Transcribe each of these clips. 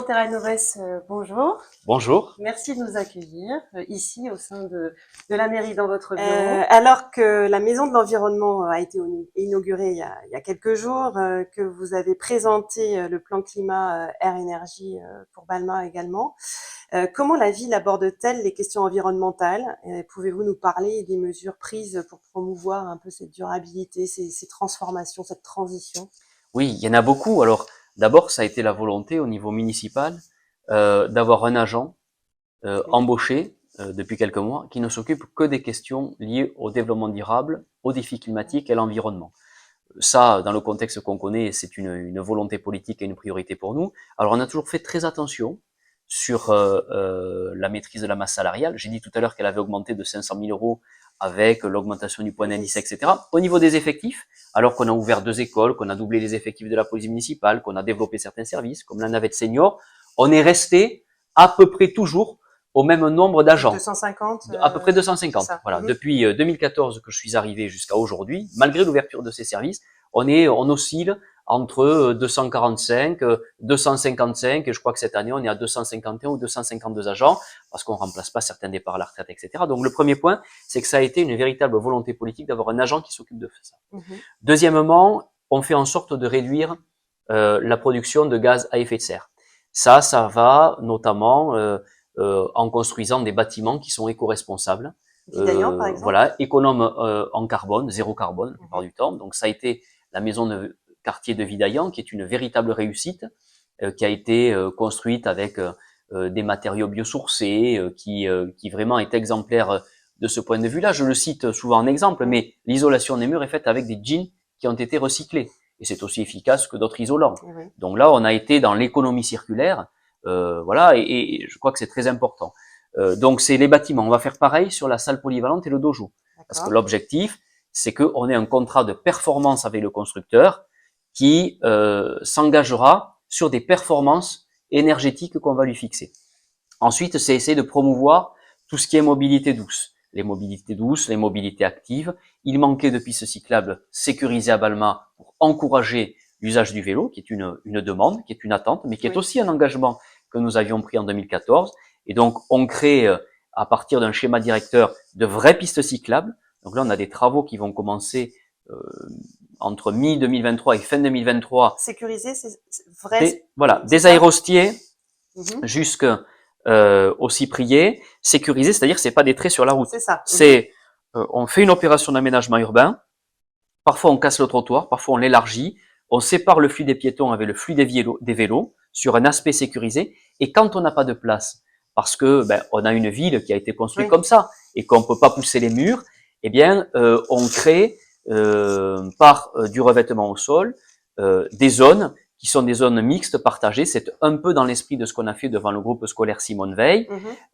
Président Terra Novès, bonjour. Bonjour. Merci de nous accueillir ici au sein de la mairie dans votre bureau. Alors que la Maison de l'Environnement a été inaugurée il y a quelques jours, que vous avez présenté le plan climat air-énergie pour Balma également, comment la ville aborde-t-elle les questions environnementales? Pouvez-vous nous parler des mesures prises pour promouvoir un peu cette durabilité, ces transformations, cette transition? Oui, il y en a beaucoup. Alors, d'abord, ça a été la volonté au niveau municipal d'avoir un agent embauché depuis quelques mois qui ne s'occupe que des questions liées au développement durable, aux défis climatiques et à l'environnement. Ça, dans le contexte qu'on connaît, c'est une volonté politique et une priorité pour nous. Alors, on a toujours fait très attention sur la maîtrise de la masse salariale. J'ai dit tout à l'heure qu'elle avait augmenté de 500 000 euros avec l'augmentation du point d'indice, etc. Au niveau des effectifs, alors qu'on a ouvert 2 écoles, qu'on a doublé les effectifs de la police municipale, qu'on a développé certains services, comme la navette senior, on est resté à peu près toujours au même nombre d'agents. 250 à peu près 250. Voilà. Depuis 2014 que je suis arrivé jusqu'à aujourd'hui, malgré l'ouverture de ces services, on oscille entre 245, 255, et je crois que cette année, on est à 251 ou 252 agents, parce qu'on remplace pas certains départs à la retraite, etc. Donc, le premier point, c'est que ça a été une véritable volonté politique d'avoir un agent qui s'occupe de ça. Deuxièmement, on fait en sorte de réduire la production de gaz à effet de serre. Ça va notamment en construisant des bâtiments qui sont éco-responsables. Vidaillan, par exemple. Voilà, économes en carbone, zéro carbone la plupart du temps. Donc, ça a été la maison de quartier de Vidaillan, qui est une véritable réussite, qui a été construite avec des matériaux biosourcés, qui vraiment est exemplaire de ce point de vue-là. Je le cite souvent en exemple, mais l'isolation des murs est faite avec des jeans qui ont été recyclés. Et c'est aussi efficace que d'autres isolants. Donc là, on a été dans l'économie circulaire, voilà, et je crois que c'est très important. Donc c'est les bâtiments. On va faire pareil sur la salle polyvalente et le dojo. Parce que l'objectif, c'est qu'on ait un contrat de performance avec le constructeur qui s'engagera sur des performances énergétiques qu'on va lui fixer. Ensuite, c'est essayer de promouvoir tout ce qui est mobilité douce. Les mobilités douces, les mobilités actives. Il manquait de pistes cyclables sécurisées à Balma pour encourager l'usage du vélo, qui est une demande, qui est une attente, mais qui est aussi un engagement que nous avions pris en 2014. Et donc, on crée, à partir d'un schéma directeur, de vraies pistes cyclables. Donc là, on a des travaux qui vont commencer entre mi-2023 et fin 2023. Sécurisé, c'est vrai. Voilà, des aérostiers jusqu'au cyprier, sécurisé, c'est-à-dire c'est pas des traits sur la route. C'est ça. On fait une opération d'aménagement urbain. Parfois, on casse le trottoir, parfois on l'élargit. On sépare le flux des piétons avec le flux des vélos sur un aspect sécurisé. Et quand on n'a pas de place, parce que on a une ville qui a été construite comme ça et qu'on peut pas pousser les murs, eh bien, on crée par du revêtement au sol des zones qui sont des zones mixtes partagées. C'est un peu dans l'esprit de ce qu'on a fait devant le groupe scolaire Simone Veil.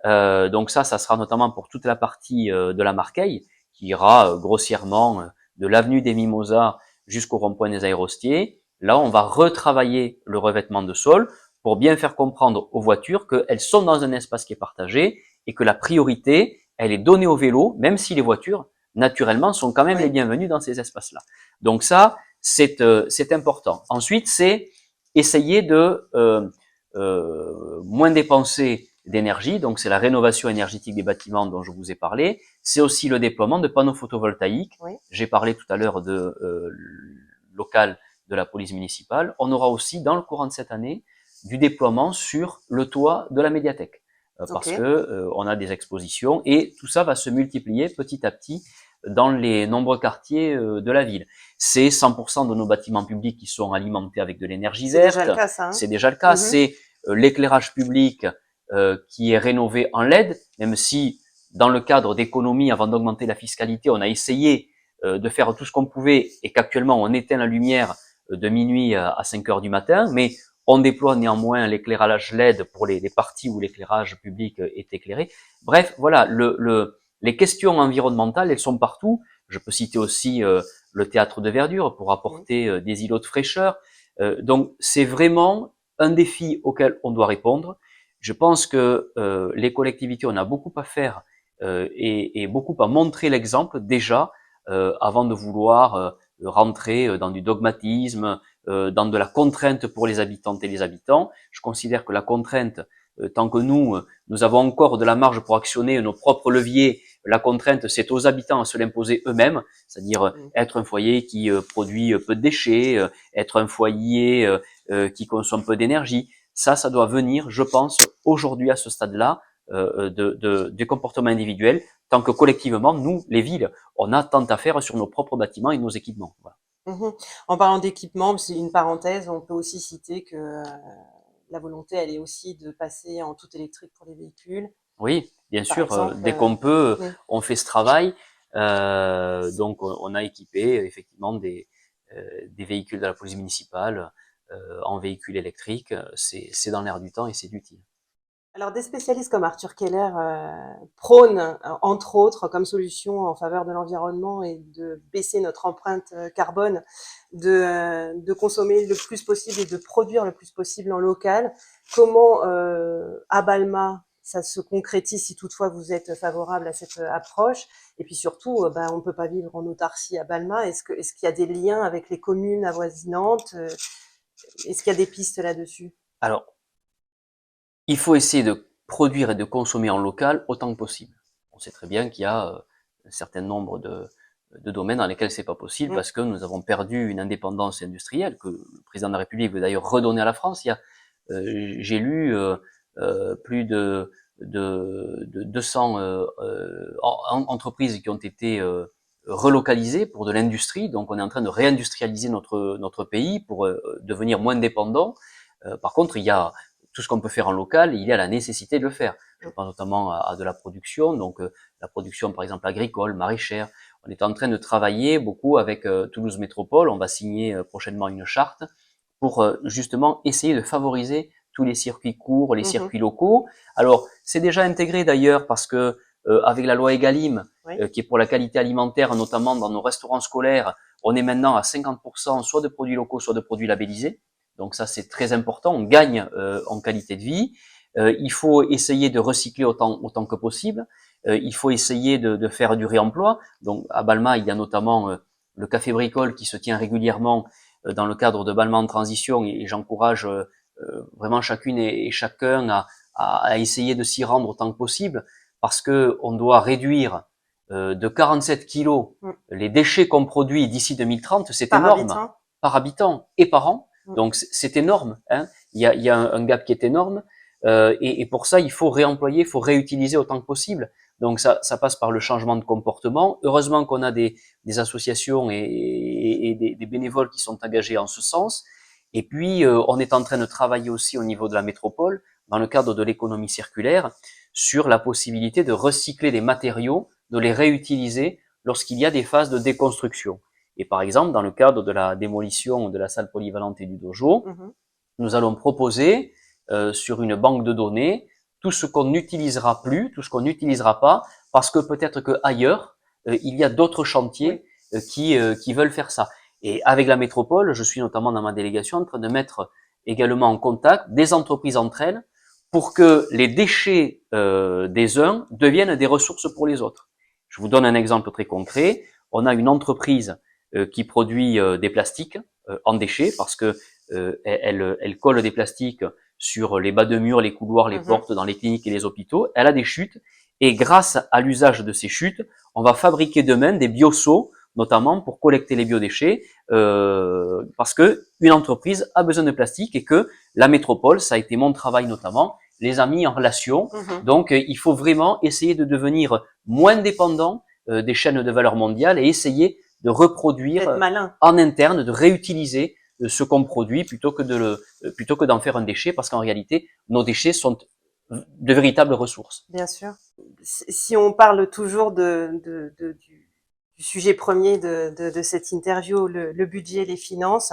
Donc ça sera notamment pour toute la partie de la Marqueille, qui ira grossièrement de l'avenue des Mimosas jusqu'au rond-point des Aérostiers. Là, on va retravailler le revêtement de sol pour bien faire comprendre aux voitures qu'elles sont dans un espace qui est partagé et que la priorité, elle est donnée au vélo, même si les voitures, naturellement, sont quand même les bienvenues dans ces espaces-là. Donc ça, c'est important. Ensuite, c'est essayer de moins dépenser d'énergie. Donc, c'est la rénovation énergétique des bâtiments dont je vous ai parlé. C'est aussi le déploiement de panneaux photovoltaïques. J'ai parlé tout à l'heure de local de la police municipale. On aura aussi, dans le courant de cette année, du déploiement sur le toit de la médiathèque. Parce que on a des expositions et tout ça va se multiplier petit à petit dans les nombreux quartiers de la ville. C'est 100% de nos bâtiments publics qui sont alimentés avec de l'énergie verte. C'est déjà le cas, ça. C'est déjà le cas. C'est l'éclairage public qui est rénové en LED, même si dans le cadre d'économie, avant d'augmenter la fiscalité, on a essayé de faire tout ce qu'on pouvait et qu'actuellement on éteint la lumière de minuit à 5 heures du matin, mais on déploie néanmoins l'éclairage LED pour les parties où l'éclairage public est éclairé. Bref, voilà, les questions environnementales, elles sont partout. Je peux citer aussi le théâtre de verdure pour apporter des îlots de fraîcheur. Donc, c'est vraiment un défi auquel on doit répondre. Je pense que les collectivités, on a beaucoup à faire et beaucoup à montrer l'exemple déjà avant de vouloir rentrer dans du dogmatisme, dans de la contrainte pour les habitantes et les habitants. Je considère que la contrainte, tant que nous avons encore de la marge pour actionner nos propres leviers, la contrainte, c'est aux habitants à se l'imposer eux-mêmes, c'est-à-dire être un foyer qui produit peu de déchets, être un foyer qui consomme peu d'énergie. Ça doit venir, je pense, aujourd'hui à ce stade-là, des comportements individuels, tant que collectivement, nous, les villes, on a tant à faire sur nos propres bâtiments et nos équipements. Voilà. En parlant d'équipement, c'est une parenthèse, on peut aussi citer que la volonté, elle est aussi de passer en tout électrique pour les véhicules. Oui, bien Par sûr, exemple, dès qu'on peut, oui. on fait ce travail. Donc, on a équipé effectivement des véhicules de la police municipale en véhicules électriques. C'est dans l'air du temps et c'est utile. Alors, des spécialistes comme Arthur Keller prônent, entre autres, comme solution en faveur de l'environnement et de baisser notre empreinte carbone, de consommer le plus possible et de produire le plus possible en local. Comment, à Balma, ça se concrétise si toutefois vous êtes favorable à cette approche? Et puis surtout, on ne peut pas vivre en autarcie à Balma. Est-ce qu'il y a des liens avec les communes avoisinantes? Est-ce qu'il y a des pistes là-dessus? Alors, il faut essayer de produire et de consommer en local autant que possible. On sait très bien qu'il y a un certain nombre de domaines dans lesquels c'est pas possible parce que nous avons perdu une indépendance industrielle que le président de la République veut d'ailleurs redonner à la France. J'ai lu plus de 200 entreprises qui ont été relocalisées pour de l'industrie. Donc on est en train de réindustrialiser notre pays pour devenir moins dépendant. Par contre, il y a tout ce qu'on peut faire en local, il y a la nécessité de le faire. Je pense notamment à de la production, donc la production par exemple agricole, maraîchère. On est en train de travailler beaucoup avec Toulouse Métropole. On va signer prochainement une charte pour justement essayer de favoriser tous les circuits courts, les circuits locaux. Alors, c'est déjà intégré d'ailleurs parce que avec la loi Egalim, qui est pour la qualité alimentaire, notamment dans nos restaurants scolaires, on est maintenant à 50% soit de produits locaux, soit de produits labellisés. Donc ça, c'est très important. On gagne en qualité de vie. Il faut essayer de recycler autant que possible. Il faut essayer de faire du réemploi. Donc à Balma, il y a notamment le café bricole qui se tient régulièrement dans le cadre de Balma en transition, et j'encourage vraiment chacune et chacun à essayer de s'y rendre autant que possible, parce que on doit réduire de 47 kilos les déchets qu'on produit d'ici 2030. C'est énorme par habitant et par an. Donc c'est énorme, hein. Il y a un gap qui est énorme, et pour ça il faut réemployer, il faut réutiliser autant que possible. Donc ça passe par le changement de comportement. Heureusement qu'on a des associations et des bénévoles qui sont engagés en ce sens. Et puis on est en train de travailler aussi au niveau de la métropole, dans le cadre de l'économie circulaire, sur la possibilité de recycler des matériaux, de les réutiliser lorsqu'il y a des phases de déconstruction. Et par exemple, dans le cadre de la démolition de la salle polyvalente et du dojo, nous allons proposer sur une banque de données tout ce qu'on n'utilisera plus, tout ce qu'on n'utilisera pas, parce que peut-être que ailleurs il y a d'autres chantiers qui veulent faire ça. Et avec la métropole, je suis notamment dans ma délégation en train de mettre également en contact des entreprises entre elles pour que les déchets des uns deviennent des ressources pour les autres. Je vous donne un exemple très concret. On a une entreprise qui produit des plastiques en déchets parce que elle colle des plastiques sur les bas de murs, les couloirs, les portes dans les cliniques et les hôpitaux. Elle a des chutes et grâce à l'usage de ces chutes, on va fabriquer demain des bioseaux, notamment pour collecter les biodéchets, parce que une entreprise a besoin de plastique et que la métropole, ça a été mon travail notamment, les a mis en relation. Donc il faut vraiment essayer de devenir moins dépendant des chaînes de valeur mondiale et essayer de reproduire en interne, de réutiliser ce qu'on produit plutôt que d'en faire un déchet, parce qu'en réalité, nos déchets sont de véritables ressources. Bien sûr. Si on parle toujours du sujet premier de cette interview, le budget, les finances,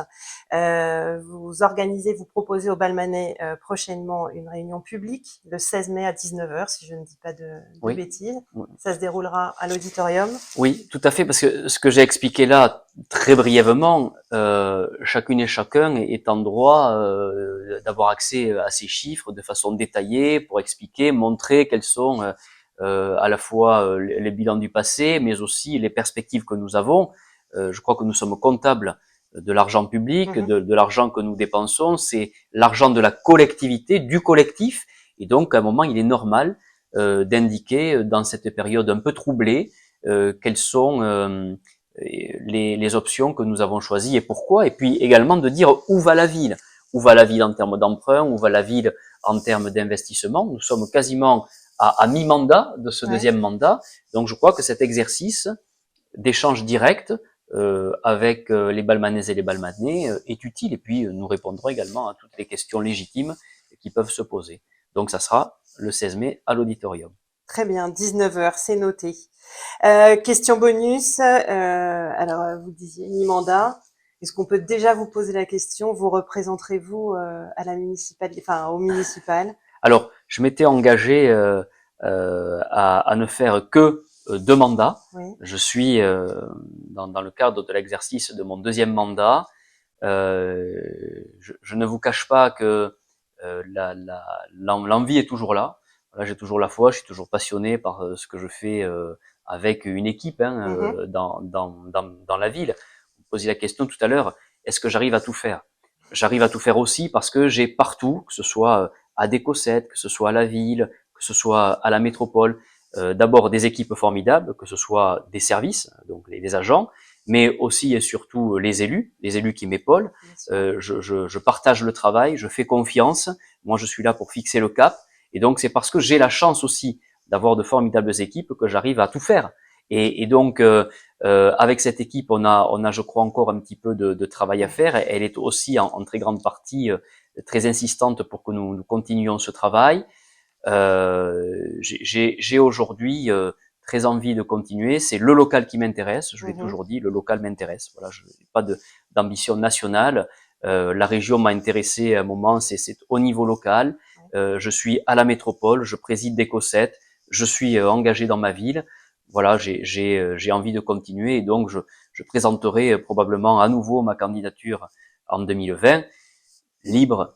vous proposez aux Balmanais prochainement une réunion publique le 16 mai à 19h, si je ne dis pas de bêtises. Ça se déroulera à l'auditorium. Oui, tout à fait, parce que ce que j'ai expliqué là, très brièvement, chacune et chacun est en droit d'avoir accès à ces chiffres de façon détaillée pour expliquer, montrer quels sont à la fois les bilans du passé, mais aussi les perspectives que nous avons. je crois que nous sommes comptables de l'argent public, de l'argent que nous dépensons, c'est l'argent de la collectivité, du collectif, et donc à un moment il est normal d'indiquer dans cette période un peu troublée quelles sont les options que nous avons choisies et pourquoi, et puis également de dire où va la ville. Où va la ville en termes d'emprunt, où va la ville en termes d'investissement. Nous sommes quasiment à mi-mandat de ce deuxième mandat, donc je crois que cet exercice d'échange direct avec les Balmanaises et les Balmanais est utile, et puis nous répondrons également à toutes les questions légitimes qui peuvent se poser. Donc ça sera le 16 mai à l'auditorium. Très bien, 19 heures, c'est noté. Question bonus, alors vous disiez mi-mandat. Est-ce qu'on peut déjà vous poser la question, vous représenterez-vous à la municipale, enfin au municipal? Alors, je m'étais engagé à ne faire que 2 mandats. Oui. Je suis dans le cadre de l'exercice de mon deuxième mandat. Je ne vous cache pas que l'envie est toujours là. Voilà, j'ai toujours la foi, je suis toujours passionné par ce que je fais avec une équipe dans la ville. Vous me posiez la question tout à l'heure, est-ce que j'arrive à tout faire? J'arrive à tout faire aussi parce que j'ai partout, que ce soit à Décossette, que ce soit à la ville, que ce soit à la métropole, d'abord des équipes formidables, que ce soit des services, donc les agents, mais aussi et surtout les élus qui m'épaulent. Je partage le travail, je fais confiance. Moi, je suis là pour fixer le cap. Et donc, c'est parce que j'ai la chance aussi d'avoir de formidables équipes que j'arrive à tout faire. Et donc, avec cette équipe, on a, je crois, encore un petit peu de travail à faire. Elle est aussi en très grande partie très insistante pour que nous continuions ce travail. J'ai aujourd'hui très envie de continuer. C'est le local qui m'intéresse. Je l'ai toujours dit, le local m'intéresse. Voilà, je n'ai pas d'ambition nationale. La région m'a intéressé à un moment. C'est au niveau local. Je suis à la métropole. Je préside Décossette. Je suis engagé dans ma ville. Voilà, j'ai envie de continuer, et donc je présenterai probablement à nouveau ma candidature en 2020, libre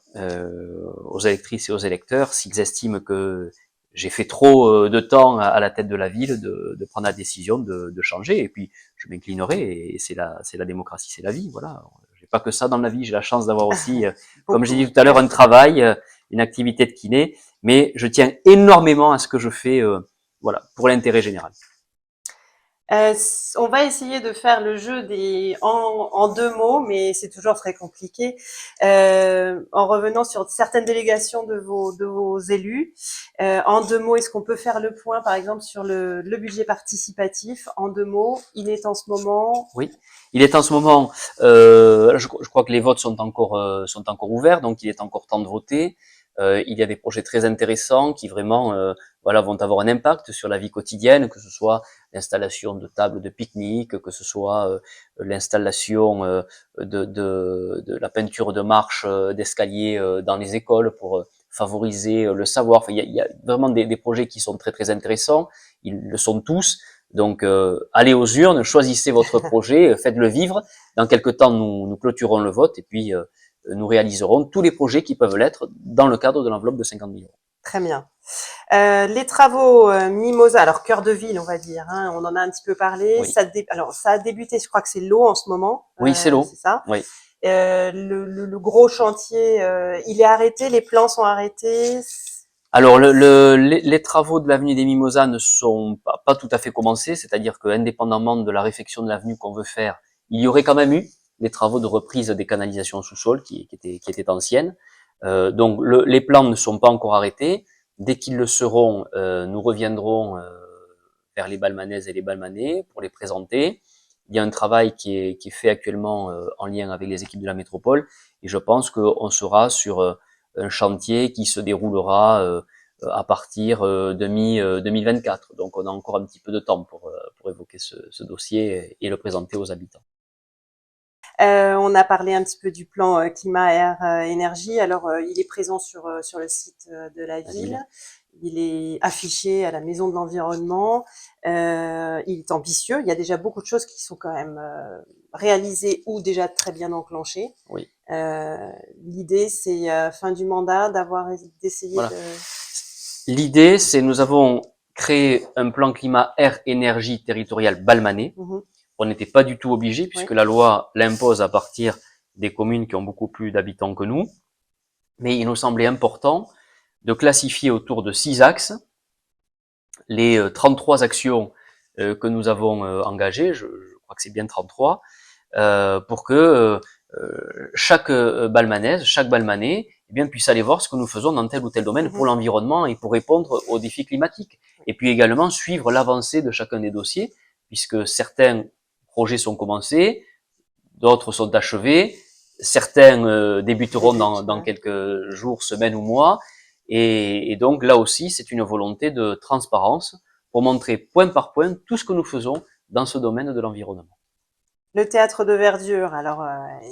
aux électrices et aux électeurs, s'ils estiment que j'ai fait trop de temps à la tête de la ville, de prendre la décision de changer, et puis je m'inclinerai, et c'est la démocratie, c'est la vie, voilà. J'ai pas que ça dans la vie, j'ai la chance d'avoir aussi, comme j'ai dit tout à l'heure, un travail, une activité de kiné, mais je tiens énormément à ce que je fais, voilà, pour l'intérêt général. On va essayer de faire le jeu en 2 mots, mais c'est toujours très compliqué. En revenant sur certaines délégations de vos élus, en 2 mots, est-ce qu'on peut faire le point, par exemple, sur le budget participatif? En 2 mots, il est en ce moment. Oui, il est en ce moment. Je crois que les votes sont encore ouverts, donc il est encore temps de voter. Il y a des projets très intéressants qui vraiment vont avoir un impact sur la vie quotidienne, que ce soit l'installation de tables de pique-nique, que ce soit l'installation de la peinture de marche d'escalier dans les écoles pour favoriser le savoir. Enfin, il y a vraiment des projets qui sont très très intéressants. Ils le sont tous. Donc, allez aux urnes, choisissez votre projet, faites-le vivre. Dans quelques temps, nous clôturons le vote, et puis nous réaliserons tous les projets qui peuvent l'être dans le cadre de l'enveloppe de 50 000 €. Très bien. Les travaux Mimosa, alors cœur de ville, on va dire, hein, on en a un petit peu parlé. Oui. Alors, ça a débuté, je crois que c'est l'eau en ce moment. Oui, c'est l'eau. C'est ça. Oui. Le gros chantier, il est arrêté, les plans sont arrêtés. Alors, les travaux de l'avenue des Mimosas ne sont pas tout à fait commencés, c'est-à-dire que, indépendamment de la réfection de l'avenue qu'on veut faire, il y aurait quand même eu des travaux de reprise des canalisations sous-sol qui étaient anciennes. Donc, les plans ne sont pas encore arrêtés. Dès qu'ils le seront, nous reviendrons vers les Balmanaises et les Balmanais pour les présenter. Il y a un travail qui est fait actuellement en lien avec les équipes de la métropole, et je pense qu'on sera sur un chantier qui se déroulera à partir de mi-2024. Donc on a encore un petit peu de temps pour évoquer ce dossier et le présenter aux habitants. On a parlé un petit peu du plan climat, air, énergie. Alors, il est présent sur le site de la ville. Il est affiché à la Maison de l'Environnement. Il est ambitieux. Il y a déjà beaucoup de choses qui sont quand même réalisées ou déjà très bien enclenchées. Oui. L'idée, c'est fin du mandat d'essayer voilà. L'idée, c'est nous avons créé un plan climat, air, énergie territorial balmanais. on n'était pas du tout obligé puisque la loi l'impose à partir des communes qui ont beaucoup plus d'habitants que nous. Mais il nous semblait important de classifier autour de 6 axes les 33 actions que nous avons engagées, je crois que c'est bien 33, pour que chaque balmanaise, chaque balmanais, eh bien, puisse aller voir ce que nous faisons dans tel ou tel domaine pour l'environnement et pour répondre aux défis climatiques. Et puis également suivre l'avancée de chacun des dossiers, puisque certains projets sont commencés, d'autres sont achevés, certains débuteront dans quelques jours, semaines ou mois. Et donc là aussi, c'est une volonté de transparence pour montrer point par point tout ce que nous faisons dans ce domaine de l'environnement. Le théâtre de verdure, alors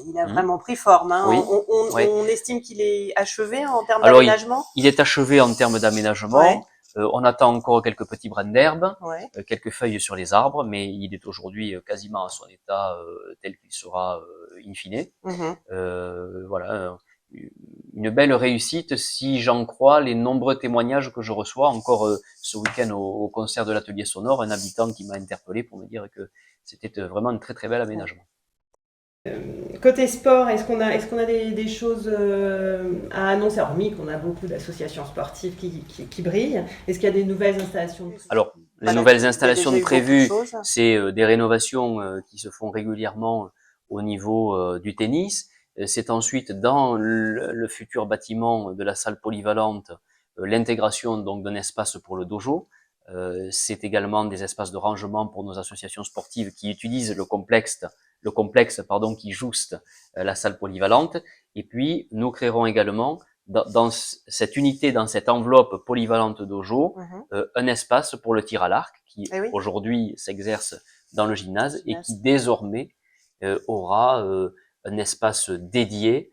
il a vraiment pris forme. Hein. Oui. On estime qu'il est achevé en termes d'aménagement. Il est achevé en termes d'aménagement. On attend encore quelques petits brins d'herbe, quelques feuilles sur les arbres, mais il est aujourd'hui quasiment à son état tel qu'il sera in fine. Voilà, une belle réussite si j'en crois les nombreux témoignages que je reçois. Encore ce week-end au concert de l'atelier sonore, un habitant qui m'a interpellé pour me dire que c'était vraiment un très très bel aménagement. Côté sport, est-ce qu'on a des choses à annoncer, hormis qu'on a beaucoup d'associations sportives qui brillent? Est-ce qu'il y a des nouvelles installations? Alors, les nouvelles installations prévues, c'est des rénovations qui se font régulièrement au niveau du tennis. C'est ensuite dans le futur bâtiment de la salle polyvalente l'intégration donc d'un espace pour le dojo. C'est également des espaces de rangement pour nos associations sportives qui utilisent le complexe qui jouxte la salle polyvalente. Et puis, nous créerons également dans cette unité, dans cette enveloppe polyvalente dojo, un espace pour le tir à l'arc qui aujourd'hui s'exerce dans le gymnase et qui désormais aura un espace dédié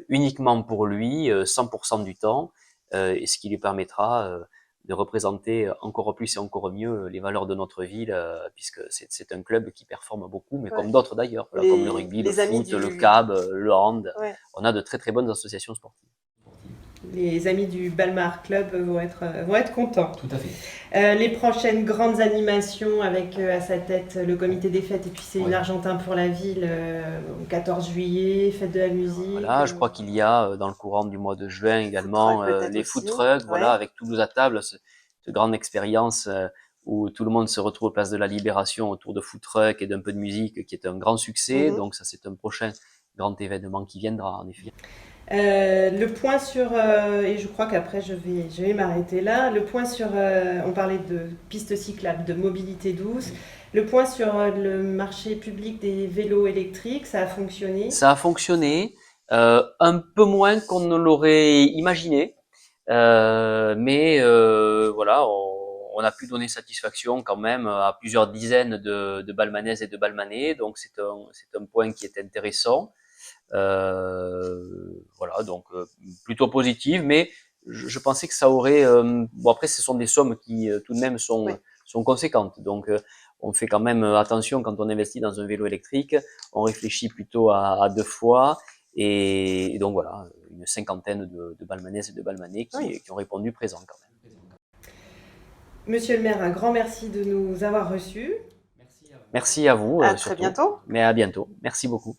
uniquement pour lui, 100% du temps, et ce qui lui permettra de représenter encore plus et encore mieux les valeurs de notre ville, puisque c'est un club qui performe beaucoup, mais comme d'autres d'ailleurs, comme le rugby, le foot, le CAB, le hand. On a de très très bonnes associations sportives. Les amis du Balma Club vont être contents. Tout à fait. Les prochaines grandes animations avec à sa tête le comité des fêtes et puis c'est une Argentin pour la ville au 14 juillet, fête de la musique. Voilà, je crois qu'il y a dans le courant du mois de juin également les food trucks, voilà, avec Toulouse à table, cette grande expérience où tout le monde se retrouve place de la Libération autour de food truck et d'un peu de musique qui est un grand succès. Donc ça c'est un prochain grand événement qui viendra en effet. Le point sur, et je crois qu'après je vais m'arrêter là, le point sur, on parlait de pistes cyclables, de mobilité douce, le point sur le marché public des vélos électriques, ça a fonctionné? Ça a fonctionné, un peu moins qu'on ne l'aurait imaginé, mais voilà, on a pu donner satisfaction quand même à plusieurs dizaines de balmanaises et de balmanais, donc c'est un point qui est intéressant. Voilà, donc plutôt positive, mais je pensais que ça aurait bon après ce sont des sommes qui tout de même sont conséquentes, donc on fait quand même attention quand on investit dans un vélo électrique, on réfléchit plutôt à 2 fois, et donc voilà, une cinquantaine de balmanaises et de balmanais qui ont répondu présent quand même. Monsieur le maire, un grand merci de nous avoir reçus. Merci à vous. À très bientôt. Mais à bientôt. Merci beaucoup.